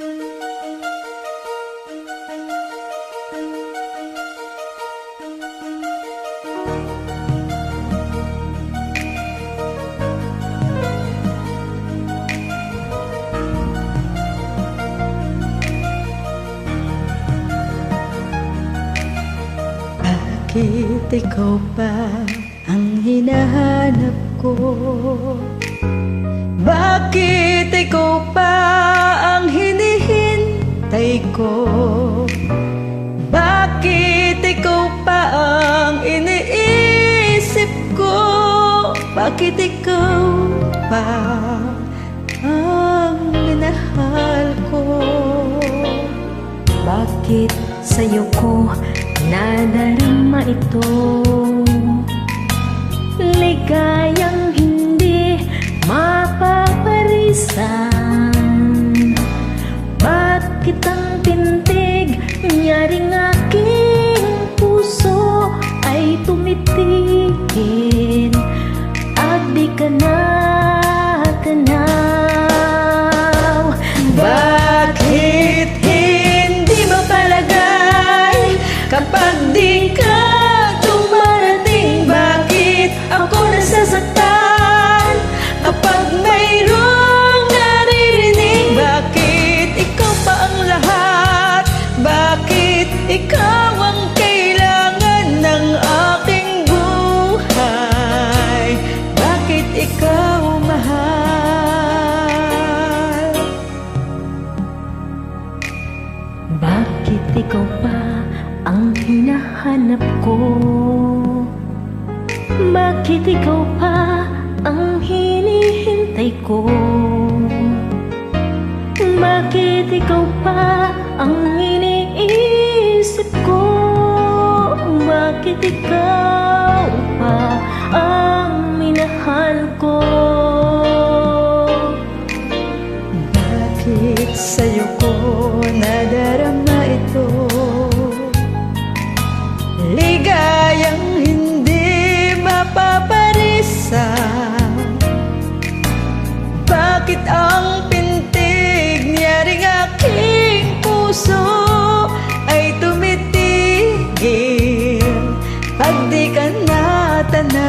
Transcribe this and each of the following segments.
Bakit ikaw pa ang hinahanap ko? Bakit ikaw pa ang hinihintay ko? Bakit ikaw pa ang iniisip ko? Bakit ikaw pa ang minahal ko? Bakit sa'yo ko nadarama ito? Ligayang hindi mapaparisan. Bakit ang tintig nyaring aking puso ay tumitigil at di ka natanaw? Bakit hindi mo palagay kapag di ka dumarating? Bakit ako nasasaktan kapag mayroong naririnig? Bakit ikaw pa ang lahat? Bakit ikaw ang kailangan ng aking buhay? Bakit ikaw mahal? Bakit ikaw pa ang hinahanap ko? Bakit ikaw pa ang hinihintay ko? Bakit ikaw pa ang iniisip ko? Bakit ikaw pa ang minahal ko? Bakit sa'yo ko nadarama ito? Ligayang hindi mapaparisan. Bakit ang pintig niyaring aking puso ay tumitigil pag di ka natanaw?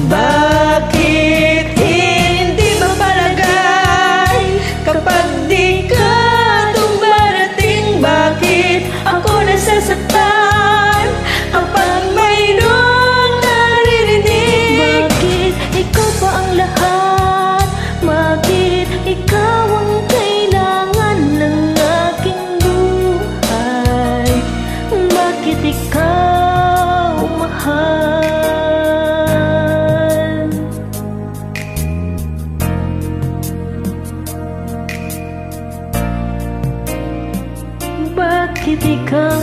Bakit hindi mo palagay kapag di ka dumarating? Bakit ako nasasaktan kapag mayroong naririnig? Bakit ikaw pa ang lahat? Bakit ikaw ang kailangan ng aking buhay? Bakit ikaw mahal? Bakit ikaw